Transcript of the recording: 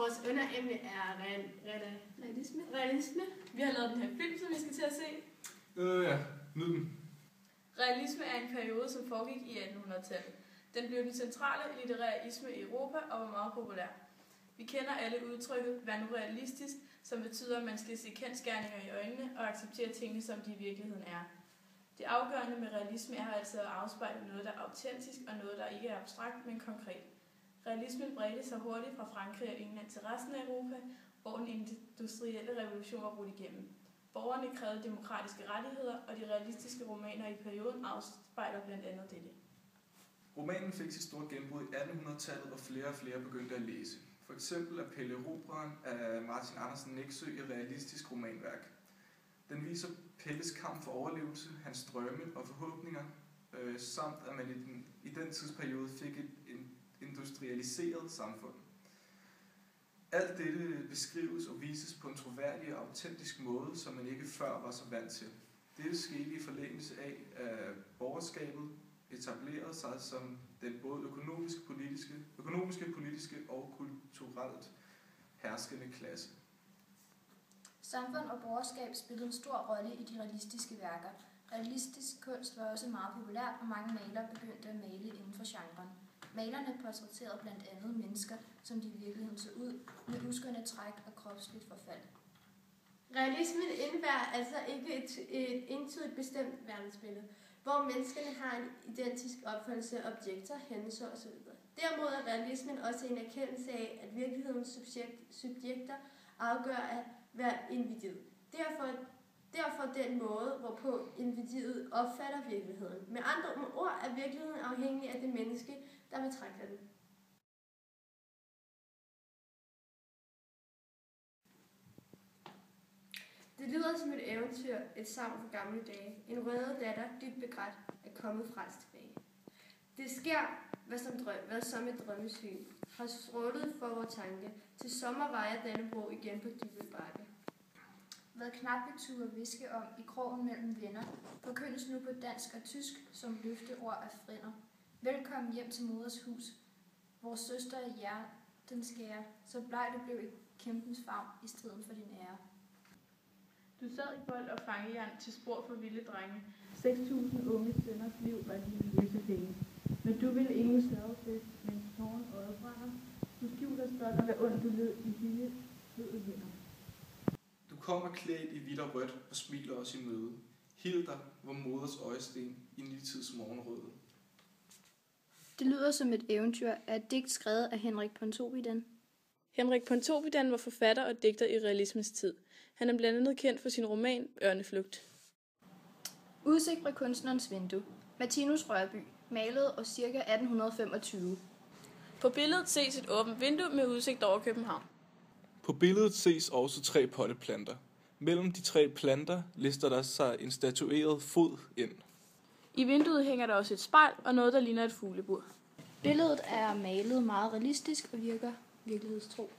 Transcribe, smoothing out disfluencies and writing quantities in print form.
vores underemne er realisme. Vi har lavet den her film, som vi skal til at se. Ja, nyd den. Realisme er en periode, som foregik i 1800-tallet. Den blev den centrale litterære isme i Europa og var meget populær. Vi kender alle udtrykket, vær nu realistisk, som betyder, at man skal se kendsgerninger i øjnene og acceptere tingene, som de i virkeligheden er. Det afgørende med realisme er altså at afspejle noget, der er autentisk og noget, der ikke er abstrakt, men konkret. Realismen bredte sig hurtigt fra Frankrig og England til resten af Europa, hvor den industrielle revolution var brudt igennem. Borgerne krævede demokratiske rettigheder, og de realistiske romaner i perioden afspejler blandt andet dette. Romanen fik sit store gennembrud i 1800-tallet, og flere begyndte at læse. For eksempel er Pelle Erobreren af Martin Andersen Nexø et realistisk romanværk. Den viser Pelles kamp for overlevelse, hans drømme og forhåbninger, samt at man i den tidsperiode fik et industrialiseret samfund. Alt dette beskrives og vises på en troværdig og autentisk måde, som man ikke før var så vant til. Dette skete i forlængelse af, at borgerskabet etablerede sig som den både økonomiske, politiske og kulturelt herskende klasse. Samfund og borgerskab spillede en stor rolle i de realistiske værker. Realistisk kunst var også meget populært, og mange malere begyndte at male inden for genren. Malerne portrætterede blandt andet mennesker, som de i virkeligheden så ud, med uskønne træk og kropsligt forfald. Realismen indebærer altså ikke et entydigt bestemt verdensbillede, hvor menneskene har en identisk opfattelse af objekter, hændelser osv. Derimod er realismen også en erkendelse af, at virkelighedens subjekter afgør at være individ. Derfor den måde, hvorpå individet opfatter virkeligheden. Med andre ord er virkeligheden afhængig af det menneske, der betragter den. Det lyder som et eventyr, et savn fra gamle dage. En røde datter, dybt begrædt, er kommet frelst tilbage. Det sker, hvad som et drømmesyn har strålet for vores tanke. Til sommer vejer Dannebrog igen på Dybbøl Bakke. Hvad knappeture viske om i krogen mellem venner, forkyndes nu på dansk og tysk som løfteord af frinder. Velkommen hjem til moders hus. Vores søster er hjertens skære, så bleg du blev i kæmpens favn i striden for din ære. Du sad i bold og fangejern til spor for vilde drenge. 6.000 unge sønners liv var dine løse penge. Men du ville ingen sørgefest, mens tårn øjet brænder. Du skjuler stolt og hvad ondt du led i dine bløde hænder. Du kommer klædt i hvidt og rødt og smiler os i møde. Hild dig, hvor moders øjesten i nitids morgenrøde. Det lyder som et eventyr af et digt skrevet af Henrik Pontoppidan. Henrik Pontoppidan var forfatter og digter i realismens tid. Han er blandt andet kendt for sin roman Ørneflugt. Udsigt fra kunstnerens vindue. Martinus Rørby, malet år ca. 1825. På billedet ses et åbent vindue med udsigt over København. På billedet ses også 3 potteplanter. Mellem de 3 planter lister der sig en statueret fod ind. I vinduet hænger der også et spejl og noget, der ligner et fuglebur. Billedet er malet meget realistisk og virker virkelighedstro.